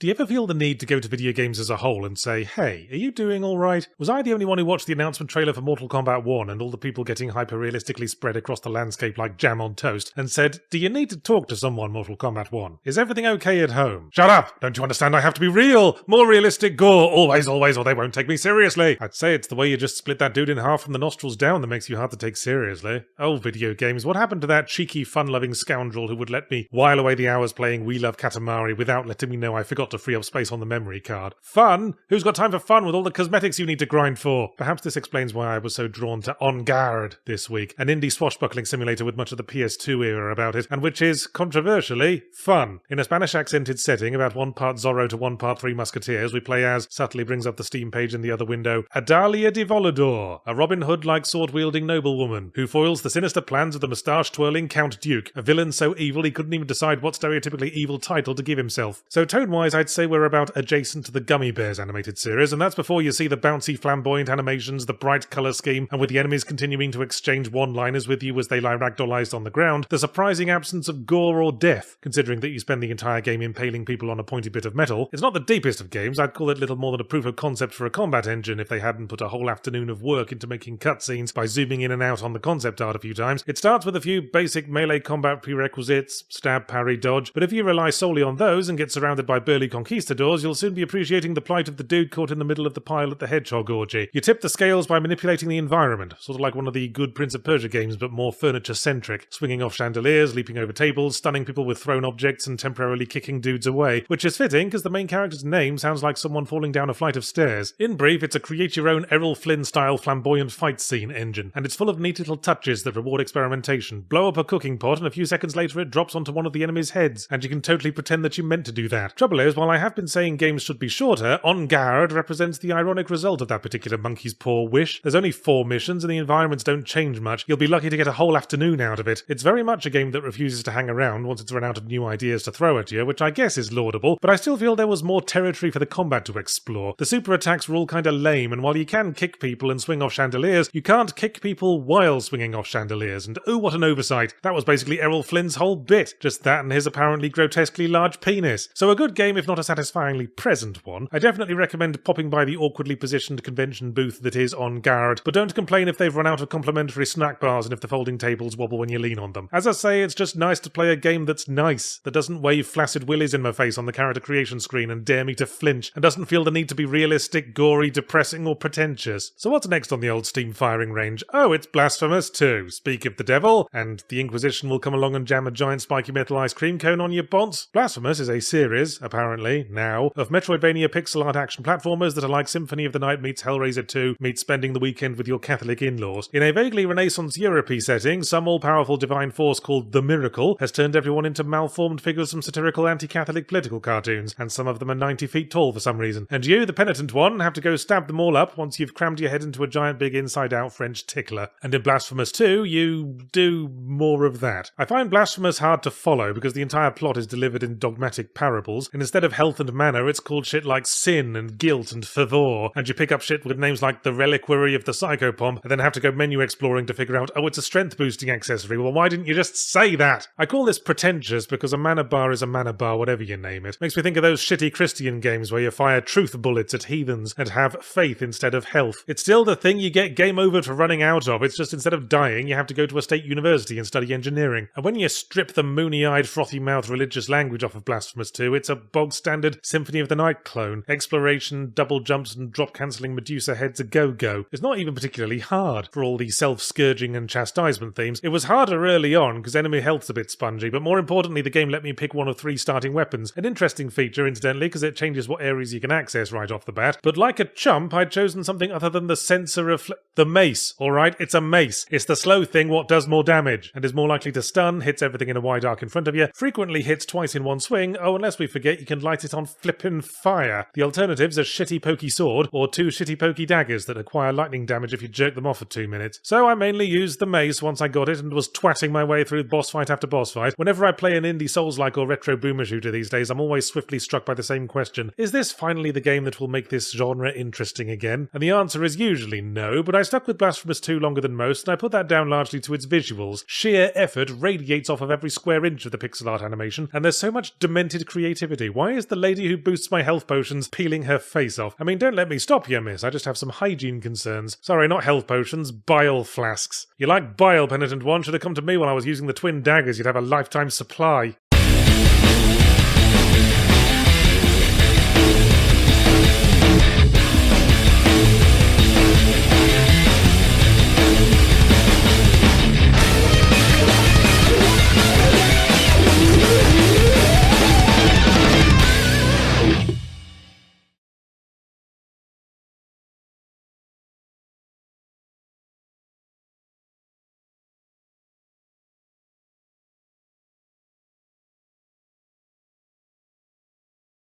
Do you ever feel the need to go to video games as a whole and say, hey, are you doing alright? Was I the only one who watched the announcement trailer for Mortal Kombat 1 and all the people getting hyper-realistically spread across the landscape like jam on toast and said, do you need to talk to someone, Mortal Kombat 1? Is everything okay at home? Shut up! Don't you understand I have to be real? More realistic gore, always, or they won't take me seriously. I'd say it's the way you just split that dude in half from the nostrils down that makes you hard to take seriously. Oh, video games, what happened to that cheeky, fun-loving scoundrel who would let me while away the hours playing We Love Katamari without letting me know I forgot to free up space on the memory card? Fun? Who's got time for fun with all the cosmetics you need to grind for? Perhaps this explains why I was so drawn to On Guard this week, an indie swashbuckling simulator with much of the PS2 era about it, and which is, controversially, fun. In a Spanish-accented setting, about 1 part Zorro to 1 part Three Musketeers, we play as, subtly brings up the Steam page in the other window, Adalia de Volador, a Robin Hood-like sword-wielding noblewoman, who foils the sinister plans of the moustache-twirling Count Duke, a villain so evil he couldn't even decide what stereotypically evil title to give himself. So tone-wise, I'd say we're about adjacent to the Gummy Bears animated series, and that's before you see the bouncy flamboyant animations, the bright colour scheme, and with the enemies continuing to exchange one-liners with you as they lie ragdollized on the ground, the surprising absence of gore or death, considering that you spend the entire game impaling people on a pointy bit of metal. It's not the deepest of games, I'd call it little more than a proof of concept for a combat engine if they hadn't put a whole afternoon of work into making cutscenes by zooming in and out on the concept art a few times. It starts with a few basic melee combat prerequisites, stab, parry, dodge, but if you rely solely on those and get surrounded by burly conquistadors, you'll soon be appreciating the plight of the dude caught in the middle of the pile at the hedgehog orgy. You tip the scales by manipulating the environment, sort of like one of the good Prince of Persia games but more furniture-centric, swinging off chandeliers, leaping over tables, stunning people with thrown objects and temporarily kicking dudes away, which is fitting because the main character's name sounds like someone falling down a flight of stairs. In brief, it's a create-your-own Errol Flynn-style flamboyant fight scene engine, and it's full of neat little touches that reward experimentation. Blow up a cooking pot and a few seconds later it drops onto one of the enemy's heads, and you can totally pretend that you meant to do that. Trouble is, while I have been saying games should be shorter, On Guard represents the ironic result of that particular monkey's poor wish. There's only 4 missions and the environments don't change much. You'll be lucky to get a whole afternoon out of it. It's very much a game that refuses to hang around once it's run out of new ideas to throw at you, which I guess is laudable, but I still feel there was more territory for the combat to explore. The super attacks were all kinda lame, and while you can kick people and swing off chandeliers, you can't kick people while swinging off chandeliers, and oh what an oversight. That was basically Errol Flynn's whole bit. Just that and his apparently grotesquely large penis. So a good game if not a satisfyingly present one. I definitely recommend popping by the awkwardly positioned convention booth that is On Guard, but don't complain if they've run out of complimentary snack bars and if the folding tables wobble when you lean on them. As I say, it's just nice to play a game that's nice, that doesn't wave flaccid willies in my face on the character creation screen and dare me to flinch, and doesn't feel the need to be realistic, gory, depressing, or pretentious. So what's next on the old Steam firing range? Oh, it's Blasphemous 2. Speak of the devil, and the Inquisition will come along and jam a giant spiky metal ice cream cone on your bonce. Blasphemous is a series, apparently, now, of Metroidvania pixel art action platformers that are like Symphony of the Night meets Hellraiser 2 meets spending the weekend with your Catholic in-laws. In a vaguely Renaissance Europe-y setting, some all-powerful divine force called The Miracle has turned everyone into malformed figures from satirical anti-Catholic political cartoons, and some of them are 90 feet tall for some reason. And you, the penitent one, have to go stab them all up once you've crammed your head into a giant big inside-out French tickler. And in Blasphemous 2, you do more of that. I find Blasphemous hard to follow because the entire plot is delivered in dogmatic parables, and instead of health and manna, it's called shit like sin and guilt and fervor, and you pick up shit with names like the Reliquary of the Psychopomp, and then have to go menu exploring to figure out, oh, it's a strength-boosting accessory. Well, why didn't you just say that? I call this pretentious because a mana bar is a mana bar, whatever you name it. Makes me think of those shitty Christian games where you fire truth bullets at heathens and have faith instead of health. It's still the thing you get game over to running out of, it's just instead of dying, you have to go to a state university and study engineering. And when you strip the moony-eyed, frothy-mouthed religious language off of Blasphemous 2, it's a bog-standard Symphony of the Night clone. Exploration, double jumps, and drop-cancelling Medusa heads a go-go. It's not even particularly hard for all the self-scourging and chastisement themes. It was harder early on because enemy health's a bit spongy, but more importantly, the game let me pick one of 3 starting weapons. An interesting feature, incidentally, because it changes what areas you can access right off the bat. But like a chump, I'd chosen something other than the sensor of the mace, alright? It's a mace. It's the slow thing what does more damage, and is more likely to stun, hits everything in a wide arc in front of you, frequently hits twice in one swing, oh, unless we forget you can light it on flippin' fire. The alternatives are shitty pokey sword, or 2 shitty pokey daggers that acquire lightning damage if you jerk them off for 2 minutes. So I mainly used the mace once I got it and was twatting my way through boss fight after boss fight. Whenever I play an indie Souls-like or retro boomer shooter these days, I'm always swiftly struck by the same question. Is this finally the game that will make this genre interesting again? And the answer is usually no, but I stuck with Blasphemous 2 longer than most, and I put that down largely to its visuals. Sheer effort radiates off of every square inch of the pixel art animation, and there's so much demented creativity. Why why is the lady who boosts my health potions peeling her face off? I mean, don't let me stop you, miss. I just have some hygiene concerns. Sorry, not health potions, bile flasks. You like bile, penitent one? Should have come to me while I was using the twin daggers. You'd have a lifetime supply.